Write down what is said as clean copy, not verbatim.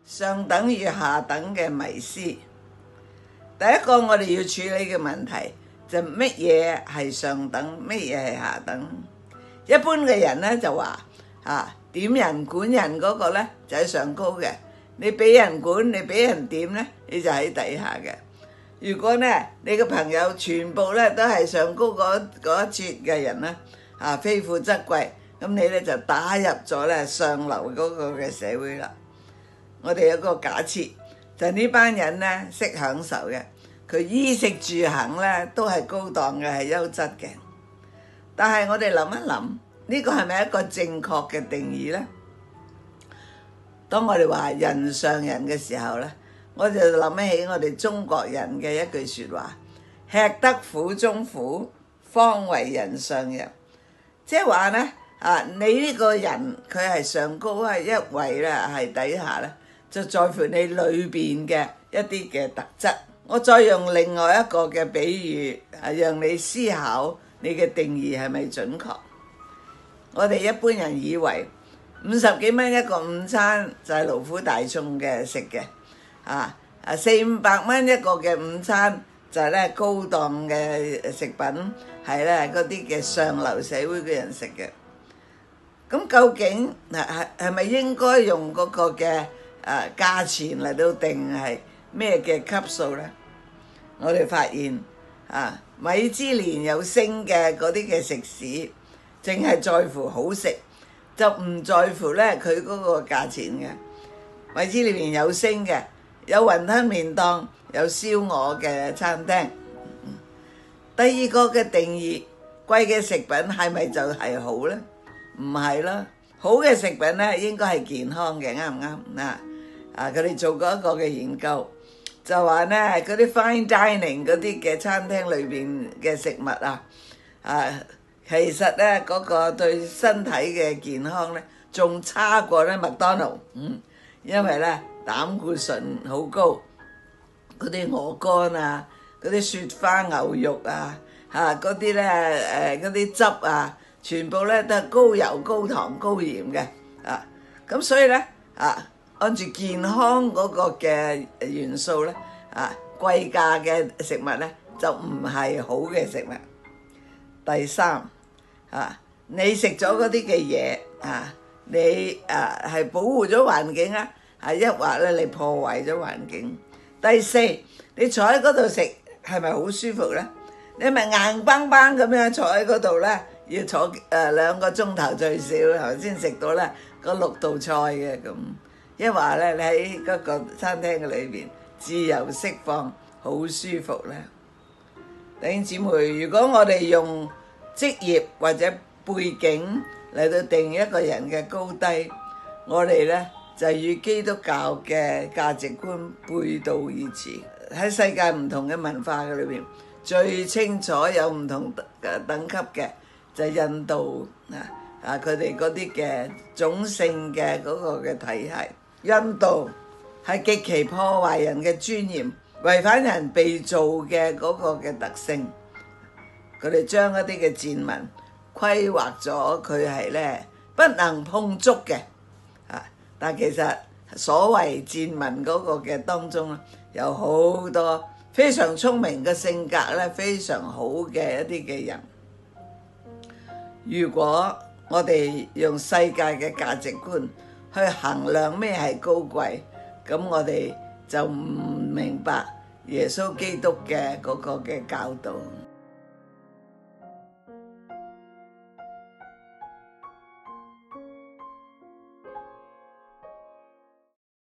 上等與下等嘅迷思。第一個我哋要處理嘅問題就乜嘢係上等，乜嘢係下等。一般嘅人咧就話點人管人嗰個咧就喺上高嘅，你俾人管你俾人點咧你就喺底下嘅。如果咧你嘅朋友全部咧都係上高嗰一撮嘅人咧非富則貴，咁你咧就打入咗咧上流嗰個嘅社會啦。我哋有個假設就呢班人咧識享受嘅，佢衣食住行咧都係高檔嘅，係優質嘅。但係我哋諗一諗，呢個係咪一個正確嘅定義呢？當我哋話人上人嘅時候咧，我就諗起我哋中國人嘅一句説話：吃得苦中苦，方為人上人。即係話咧你呢個人佢係上高係一位咧，係底下咧，就在乎你裏邊嘅一啲嘅特質。我再用另外一個嘅比喻讓你思考你嘅定義係咪準確？我哋一般人以為50幾蚊一個午餐就係勞苦大眾嘅食嘅，400-500蚊一個嘅午餐就係咧高檔嘅食品，係咧嗰啲嘅上流社會嘅人食嘅。咁究竟係咪應該用嗰個嘅價錢嚟到定係咩嘅級數呢？我哋發現米芝蓮有星嘅嗰啲嘅食肆，淨係在乎好食，就唔在乎咧佢嗰個價錢嘅。米芝蓮有星嘅，有雲吞麵檔，有燒鵝嘅餐廳。第二個嘅定義，貴嘅食品係咪就係好呢？唔係啦，好嘅食品咧應該係健康嘅，啱唔啱？佢哋做過一個嘅研究，就話咧嗰啲 fine dining 嗰啲嘅餐廳裏邊嘅食物其實咧嗰個對身體嘅健康咧仲差過咧麥當勞，因為咧膽固醇好高，嗰啲鵝肝嗰啲雪花牛肉嗰啲咧嗰啲汁全部咧都係高油、高糖、高鹽嘅咁所以咧按住健康嗰個嘅元素咧貴價嘅食物咧就唔係好嘅食物。第三你食咗嗰啲嘅嘢你係保護咗環境抑或咧你破壞咗環境。第四，你坐喺嗰度食係咪好舒服咧？你咪硬邦邦咁樣坐喺嗰度咧，要坐2個鐘頭最少，係咪先食到咧嗰6道菜嘅咁？一話咧，你喺嗰個餐廳嘅裏邊自由釋放，好舒服咧。弟兄姊妹，如果我哋用職業或者背景嚟到定一個人嘅高低，我哋咧就與基督教嘅價值觀背道而馳。喺世界唔同嘅文化嘅裏邊，最清楚有唔同等級嘅就係印度佢哋嗰啲嘅種姓嘅嗰個嘅體系。印度係極其破壞人嘅尊嚴，違反人被造嘅嗰個嘅特性。佢哋將一啲嘅賤民規劃咗佢係咧不能碰觸嘅但其實所謂賤民嗰個嘅當中咧，有好多非常聰明嘅性格咧，非常好嘅一啲嘅人。如果我哋用世界嘅價值觀去衡量咩係高貴，咁我哋就唔明白耶穌基督嘅嗰個嘅教導。